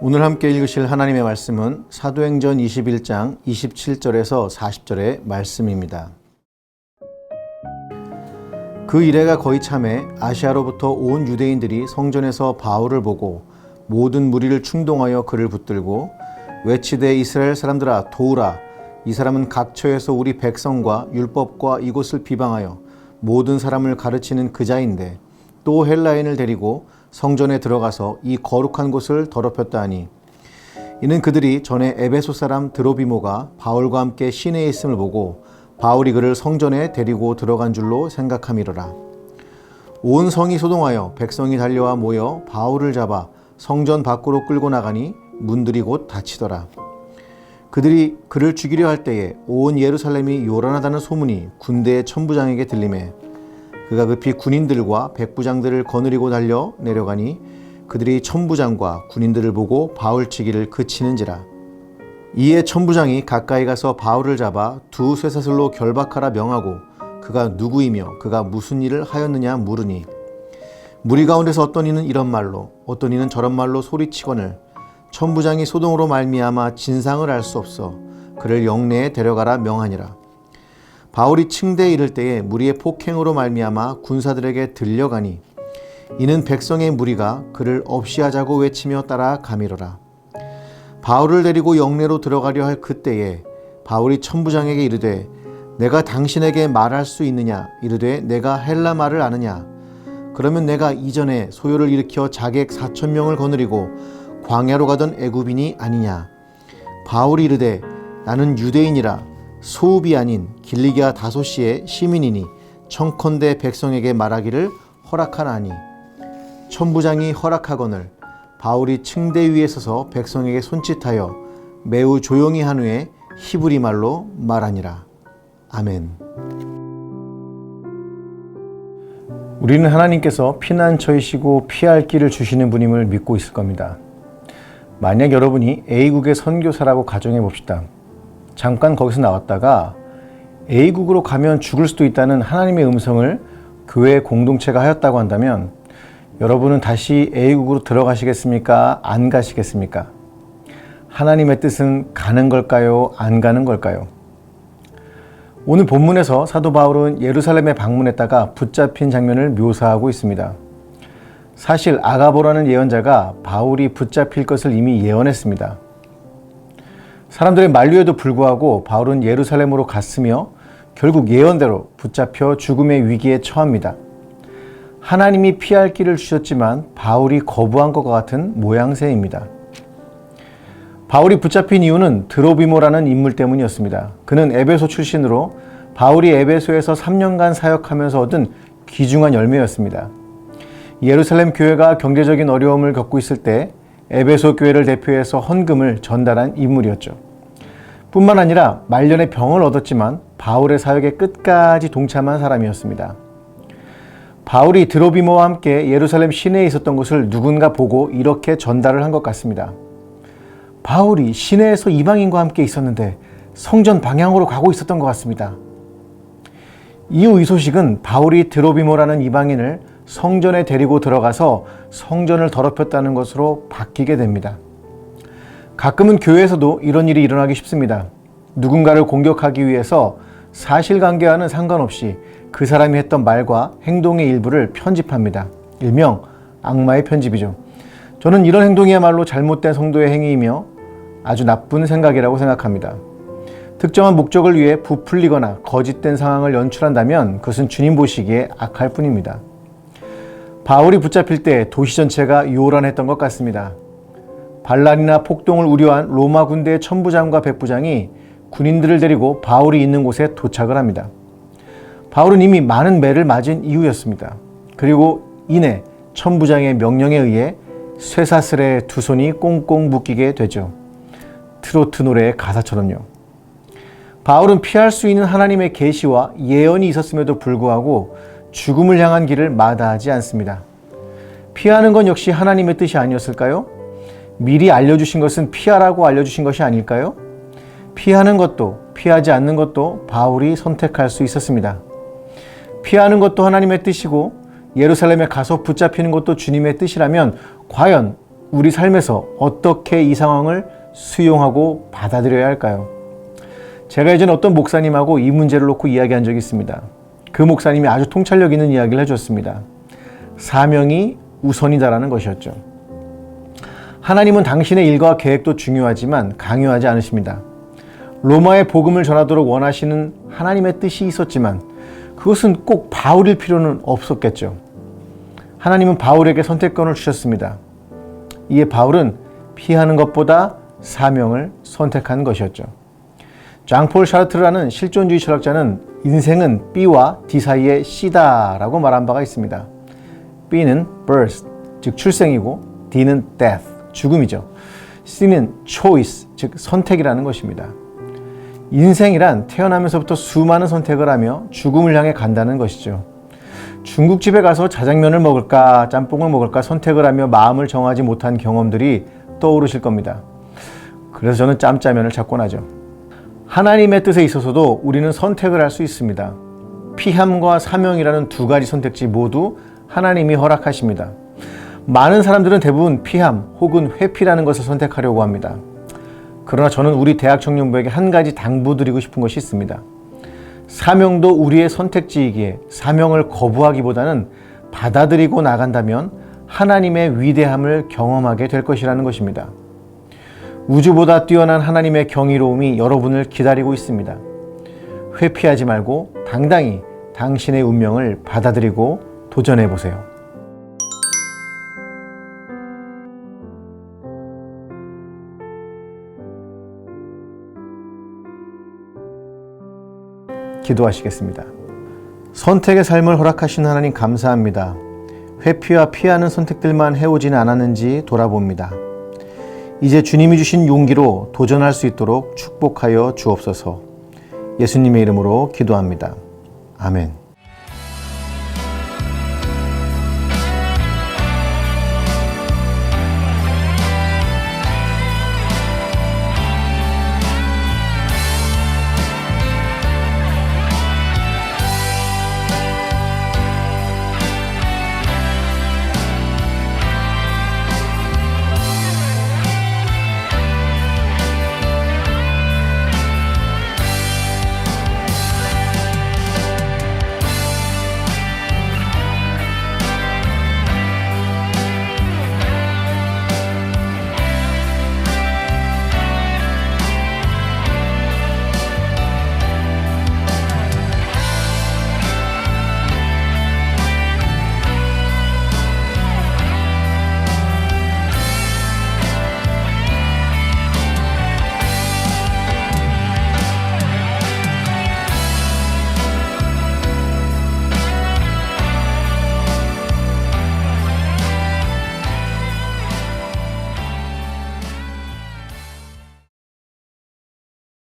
오늘 함께 읽으실 하나님의 말씀은 사도행전 21장 27절에서 40절의 말씀입니다. 그 이래가 거의 참에 아시아로부터 온 유대인들이 성전에서 바울을 보고 모든 무리를 충동하여 그를 붙들고 외치되 이스라엘 사람들아 도우라. 이 사람은 각처에서 우리 백성과 율법과 이곳을 비방하여 모든 사람을 가르치는 그자인데 또 헬라인을 데리고 성전에 들어가서 이 거룩한 곳을 더럽혔다 하니 이는 그들이 전에 에베소 사람 드로비모가 바울과 함께 시내에 있음을 보고 바울이 그를 성전에 데리고 들어간 줄로 생각함이로라. 온 성이 소동하여 백성이 달려와 모여 바울을 잡아 성전 밖으로 끌고 나가니 문들이 곧 닫히더라. 그들이 그를 죽이려 할 때에 온 예루살렘이 요란하다는 소문이 군대의 천부장에게 들리매 그가 급히 군인들과 백부장들을 거느리고 달려 내려가니 그들이 천부장과 군인들을 보고 바울 치기를 그치는지라. 이에 천부장이 가까이 가서 바울을 잡아 두 쇠사슬로 결박하라 명하고 그가 누구이며 그가 무슨 일을 하였느냐 물으니 무리 가운데서 어떤 이는 이런 말로 어떤 이는 저런 말로 소리치거늘 천부장이 소동으로 말미암아 진상을 알 수 없어 그를 영내에 데려가라 명하니라. 바울이 층대에 이를 때에 무리의 폭행으로 말미암아 군사들에게 들려가니 이는 백성의 무리가 그를 없이 하자고 외치며 따라가미로라. 바울을 데리고 영내로 들어가려 할 그때에 바울이 천부장에게 이르되 내가 당신에게 말할 수 있느냐 이르되 내가 헬라 말을 아느냐 그러면 내가 이전에 소요를 일으켜 자객 4,000명을 거느리고 광야로 가던 애굽인이 아니냐. 바울이 이르되 나는 유대인이라 소읍이 아닌 길리기아 다소시의 시민이니 청컨대 백성에게 말하기를 허락하나니 천부장이 허락하거늘 바울이 층대 위에 서서 백성에게 손짓하여 매우 조용히 한 후에 히브리 말로 말하니라. 아멘. 우리는 하나님께서 피난처이시고 피할 길을 주시는 분임을 믿고 있을 겁니다. 만약 여러분이 A국의 선교사라고 가정해 봅시다. 잠깐 거기서 나왔다가 A국으로 가면 죽을 수도 있다는 하나님의 음성을 교회 공동체가 하였다고 한다면 여러분은 다시 A국으로 들어가시겠습니까? 안 가시겠습니까? 하나님의 뜻은 가는 걸까요? 안 가는 걸까요? 오늘 본문에서 사도 바울은 예루살렘에 방문했다가 붙잡힌 장면을 묘사하고 있습니다. 사실 아가보라는 예언자가 바울이 붙잡힐 것을 이미 예언했습니다. 사람들의 만류에도 불구하고 바울은 예루살렘으로 갔으며 결국 예언대로 붙잡혀 죽음의 위기에 처합니다. 하나님이 피할 길을 주셨지만 바울이 거부한 것과 같은 모양새입니다. 바울이 붙잡힌 이유는 드로비모라는 인물 때문이었습니다. 그는 에베소 출신으로 바울이 에베소에서 3년간 사역하면서 얻은 귀중한 열매였습니다. 예루살렘 교회가 경제적인 어려움을 겪고 있을 때 에베소 교회를 대표해서 헌금을 전달한 인물이었죠. 뿐만 아니라 말년에 병을 얻었지만 바울의 사역에 끝까지 동참한 사람이었습니다. 바울이 드로비모와 함께 예루살렘 시내에 있었던 것을 누군가 보고 이렇게 전달을 한 것 같습니다. 바울이 시내에서 이방인과 함께 있었는데 성전 방향으로 가고 있었던 것 같습니다. 이후 이 소식은 바울이 드로비모라는 이방인을 성전에 데리고 들어가서 성전을 더럽혔다는 것으로 바뀌게 됩니다. 가끔은 교회에서도 이런 일이 일어나기 쉽습니다. 누군가를 공격하기 위해서 사실관계와는 상관없이 그 사람이 했던 말과 행동의 일부를 편집합니다. 일명 악마의 편집이죠. 저는 이런 행동이야말로 잘못된 성도의 행위이며 아주 나쁜 생각이라고 생각합니다. 특정한 목적을 위해 부풀리거나 거짓된 상황을 연출한다면 그것은 주님 보시기에 악할 뿐입니다. 바울이 붙잡힐 때 도시 전체가 요란했던 것 같습니다. 반란이나 폭동을 우려한 로마 군대의 천부장과 백부장이 군인들을 데리고 바울이 있는 곳에 도착을 합니다. 바울은 이미 많은 매를 맞은 이후였습니다. 그리고 이내 천부장의 명령에 의해 쇠사슬에 두 손이 꽁꽁 묶이게 되죠. 트로트 노래의 가사처럼요. 바울은 피할 수 있는 하나님의 계시와 예언이 있었음에도 불구하고 죽음을 향한 길을 마다하지 않습니다. 피하는 건 역시 하나님의 뜻이 아니었을까요? 미리 알려주신 것은 피하라고 알려주신 것이 아닐까요? 피하는 것도 피하지 않는 것도 바울이 선택할 수 있었습니다. 피하는 것도 하나님의 뜻이고 예루살렘에 가서 붙잡히는 것도 주님의 뜻이라면 과연 우리 삶에서 어떻게 이 상황을 수용하고 받아들여야 할까요? 제가 예전에 어떤 목사님하고 이 문제를 놓고 이야기한 적이 있습니다. 그 목사님이 아주 통찰력 있는 이야기를 해줬습니다. 사명이 우선이다라는 것이었죠. 하나님은 당신의 일과 계획도 중요하지만 강요하지 않으십니다. 로마의 복음을 전하도록 원하시는 하나님의 뜻이 있었지만 그것은 꼭 바울일 필요는 없었겠죠. 하나님은 바울에게 선택권을 주셨습니다. 이에 바울은 피하는 것보다 사명을 선택한 것이었죠. 장폴 샤르트르라는 실존주의 철학자는 인생은 B와 D 사이의 C다라고 말한 바가 있습니다. B는 birth, 즉 출생이고 D는 death, 죽음이죠. C는 choice, 즉 선택이라는 것입니다. 인생이란 태어나면서부터 수많은 선택을 하며 죽음을 향해 간다는 것이죠. 중국집에 가서 자장면을 먹을까 짬뽕을 먹을까 선택을 하며 마음을 정하지 못한 경험들이 떠오르실 겁니다. 그래서 저는 짬짜면을 찾곤 하죠. 하나님의 뜻에 있어서도 우리는 선택을 할 수 있습니다. 피함과 사명이라는 두 가지 선택지 모두 하나님이 허락하십니다. 많은 사람들은 대부분 피함 혹은 회피라는 것을 선택하려고 합니다. 그러나 저는 우리 대학 청년부에게 한 가지 당부드리고 싶은 것이 있습니다. 사명도 우리의 선택지이기에 사명을 거부하기보다는 받아들이고 나간다면 하나님의 위대함을 경험하게 될 것이라는 것입니다. 우주보다 뛰어난 하나님의 경이로움이 여러분을 기다리고 있습니다. 회피하지 말고 당당히 당신의 운명을 받아들이고 도전해 보세요. 기도하시겠습니다. 선택의 삶을 허락하신 하나님 감사합니다. 회피와 피하는 선택들만 해오지는 않았는지 돌아봅니다. 이제 주님이 주신 용기로 도전할 수 있도록 축복하여 주옵소서. 예수님의 이름으로 기도합니다. 아멘.